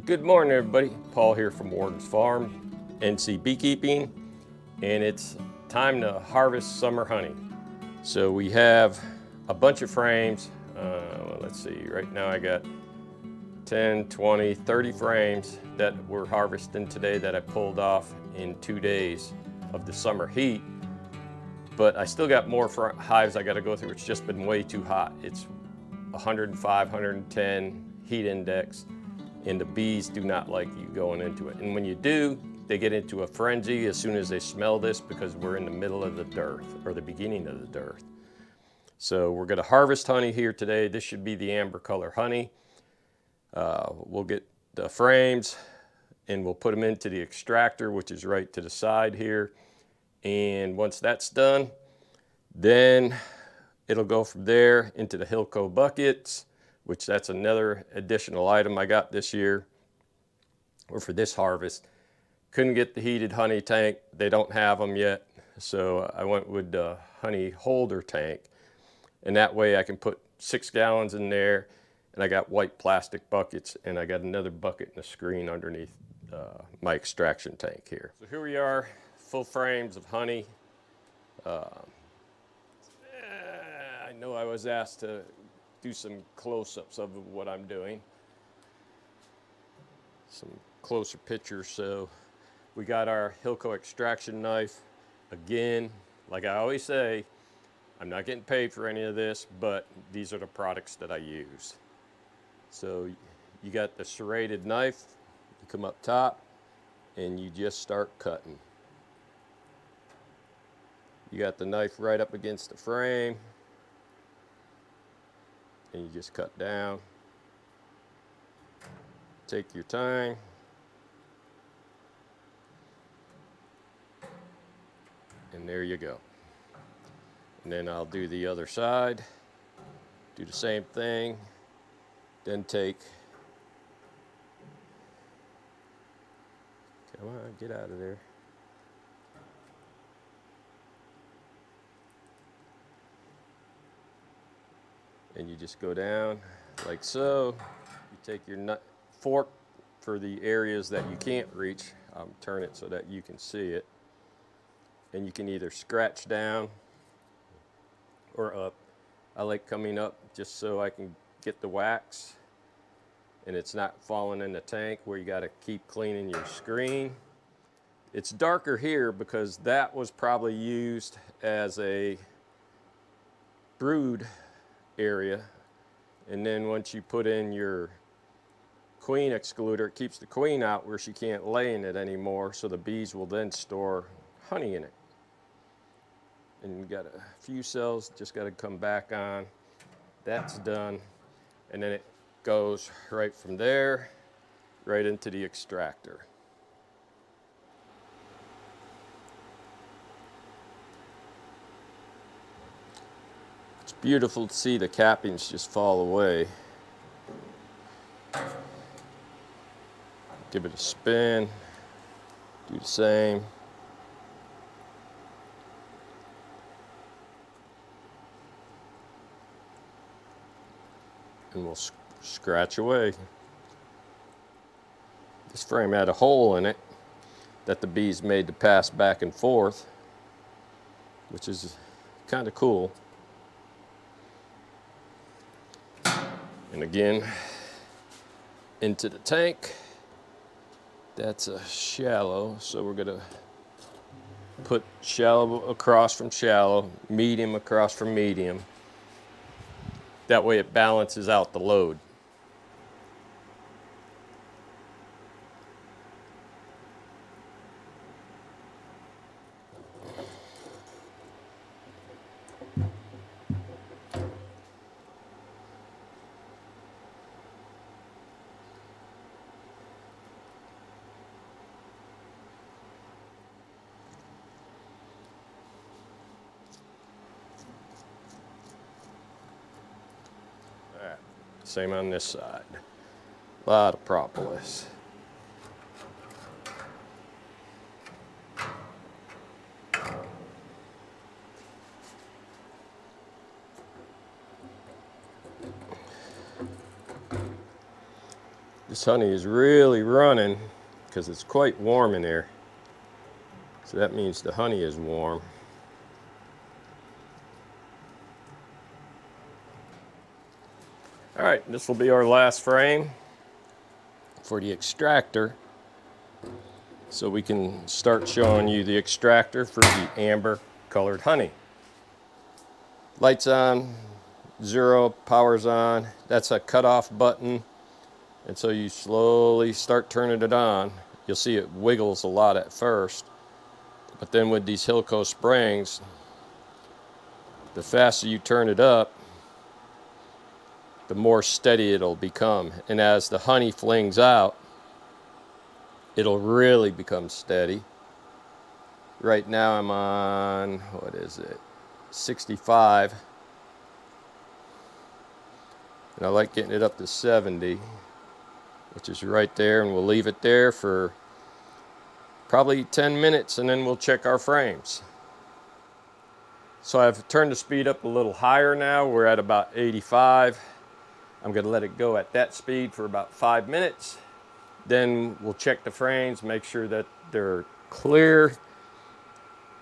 Good morning, everybody. Paul here from Warden's Farm, NC Beekeeping, and it's time to harvest summer honey. So we have a bunch of frames. Let's see, right now I got 10, 20, 30 frames that we're harvesting today that I pulled off in 2 days of the summer heat. But I still got more hives I got to go through. It's just been way too hot. It's 105, 110 heat index. And the bees do not like you going into it. And when you do, they get into a frenzy as soon as they smell this because we're in the middle of the dearth, or the beginning of the dearth. So we're gonna harvest honey here today. This should be the amber color honey. We'll get the frames and we'll put them into the extractor, which is right to the side here. And once that's done, then it'll go from there into the Hilco buckets, which that's another additional item I got this year, or for this harvest. Couldn't get the heated honey tank. They don't have them yet. So I went with the honey holder tank. And that way I can put 6 gallons in there, and I got white plastic buckets, and I got another bucket and a screen underneath my extraction tank here. So here we are, full frames of honey. I know I was asked to do some close-ups of what I'm doing. Some closer pictures. So we got our Hilco extraction knife. Again, like I always say, I'm not getting paid for any of this, but these are the products that I use. So you got the serrated knife, you come up top and you just start cutting. You got the knife right up against the frame, and you just cut down. Take your time. And there you go. And then I'll do the other side. Do the same thing. Then take, come on, get out of there. And you just go down like so. You take your fork for the areas that you can't reach. I'll turn it so that you can see it. And you can either scratch down or up. I like coming up just so I can get the wax and it's not falling in the tank where you got to keep cleaning your screen. It's darker here because that was probably used as a brood area, and then once you put in your queen excluder, it keeps the queen out where she can't lay in it anymore, so the bees will then store honey in it. And you got a few cells, just got to come back on. That's done, and then it goes right from there right into the extractor. It's beautiful to see the cappings just fall away. Give it a spin, do the same. And we'll scratch away. This frame had a hole in it that the bees made to pass back and forth, which is kind of cool. And again, into the tank. That's a shallow, so we're gonna put shallow across from shallow, medium across from medium. That way it balances out the load. Same on this side. A lot of propolis. This honey is really running because it's quite warm in here. So that means the honey is warm. All right, this will be our last frame for the extractor. So we can start showing you the extractor for the amber colored honey. Lights on, 0, power's on. That's a cutoff button. And so you slowly start turning it on. You'll see it wiggles a lot at first. But then with these Hilco springs, the faster you turn it up, the more steady it'll become. And as the honey flings out, it'll really become steady. Right now I'm on, what is it, 65. And I like getting it up to 70, which is right there, and we'll leave it there for probably 10 minutes and then we'll check our frames. So I've turned the speed up a little higher now. We're at about 85. I'm gonna let it go at that speed for about 5 minutes. Then we'll check the frames, make sure that they're clear.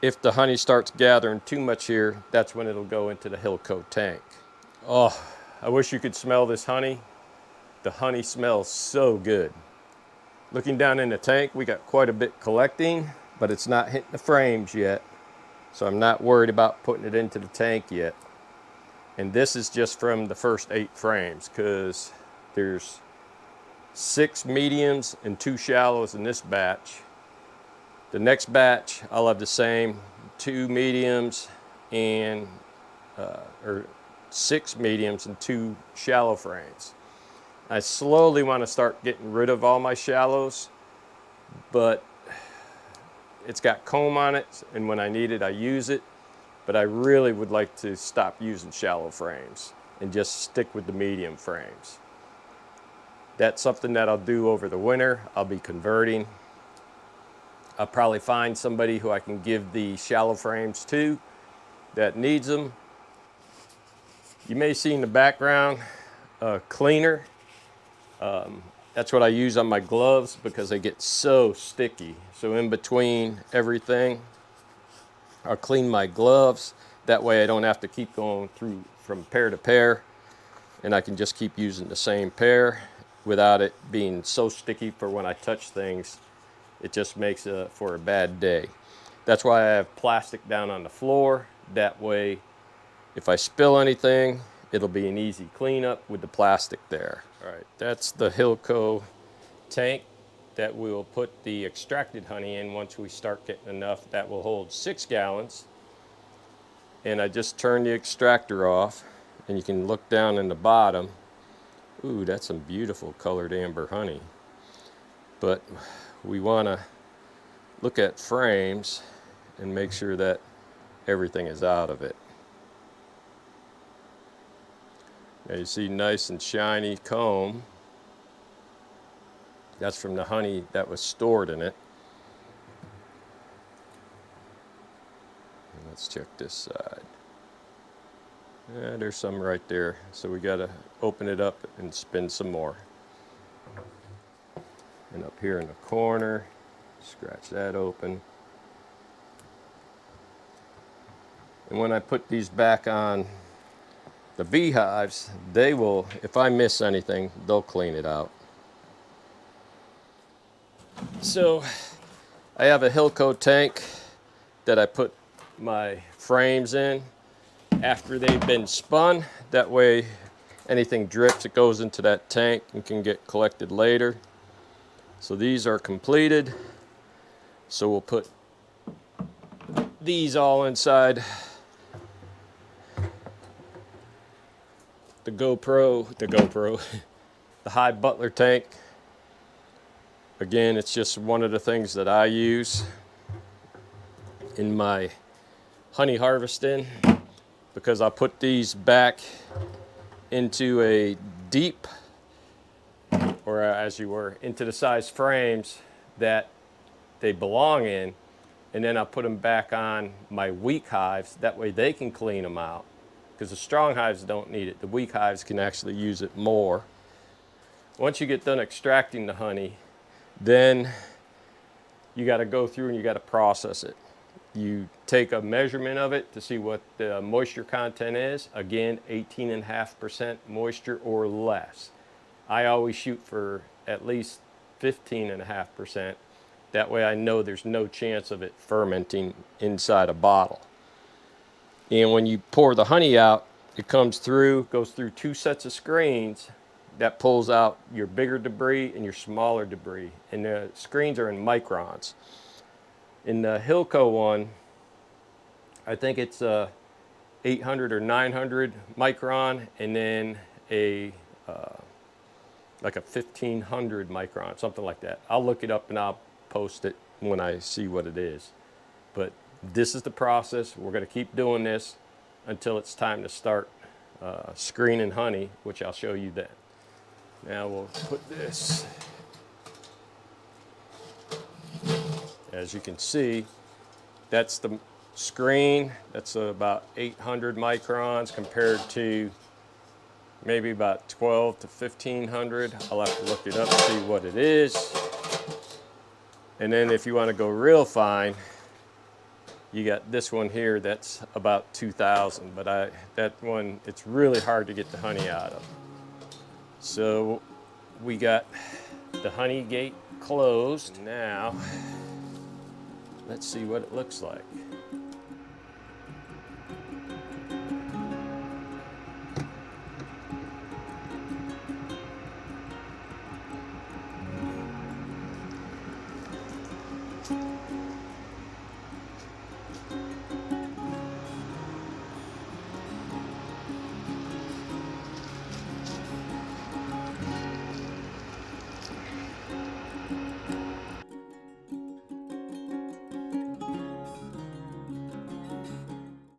If the honey starts gathering too much here, that's when it'll go into the Hilco tank. Oh, I wish you could smell this honey. The honey smells so good. Looking down in the tank, we got quite a bit collecting, but it's not hitting the frames yet. So I'm not worried about putting it into the tank yet. And this is just from the first 8 frames, because there's 6 mediums and 2 shallows in this batch. The next batch, I'll have the same 2 mediums and, or 6 mediums and 2 shallow frames. I slowly want to start getting rid of all my shallows, but it's got comb on it, and when I need it, I use it. But I really would like to stop using shallow frames and just stick with the medium frames. That's something that I'll do over the winter. I'll be converting. I'll probably find somebody who I can give the shallow frames to that needs them. You may see in the background a cleaner. That's what I use on my gloves because they get so sticky. So in between everything, I'll clean my gloves. That way I don't have to keep going through from pair to pair, and I can just keep using the same pair without it being so sticky for when I touch things. It just makes for a bad day. That's why I have plastic down on the floor. That way, if I spill anything, it'll be an easy cleanup with the plastic there. All right, that's the Hilco tank that we'll put the extracted honey in once we start getting enough. That will hold 6 gallons. And I just turned the extractor off, and you can look down in the bottom. Ooh, that's some beautiful colored amber honey. But we want to look at frames and make sure that everything is out of it. Now you see nice and shiny comb. That's from the honey that was stored in it. And let's check this side. Yeah, there's some right there. So we got to open it up and spin some more. And up here in the corner, scratch that open. And when I put these back on the beehives, they will, if I miss anything, they'll clean it out. So I have a Hilco tank that I put my frames in after they've been spun. That way anything drips, it goes into that tank and can get collected later. So these are completed. So we'll put these all inside the Hive Butler tank. Again, it's just one of the things that I use in my honey harvesting, because I put these back into a deep, or as you were, into the size frames that they belong in, and then I'll put them back on my weak hives. That way they can clean them out, because the strong hives don't need it. The weak hives can actually use it more. Once you get done extracting the honey, then you got to go through and you got to process it. You take a measurement of it to see what the moisture content is. Again, 18.5% moisture or less. I always shoot for at least 15.5%. That way I know there's no chance of it fermenting inside a bottle. And when you pour the honey out, it comes through, goes through 2 sets of screens that pulls out your bigger debris and your smaller debris. And the screens are in microns. In the Hilco one, I think it's 800 or 900 micron, and then a like a 1500 micron, something like that. I'll look it up and I'll post it when I see what it is. But this is the process. We're going to keep doing this until it's time to start screening honey, which I'll show you then. Now we'll put this, as you can see, that's the screen. That's about 800 microns compared to maybe about 12 to 1500. I'll have to look it up to see what it is. And then if you want to go real fine, you got this one here that's about 2000, but that one, it's really hard to get the honey out of. So we got the honey gate closed. Now, let's see what it looks like.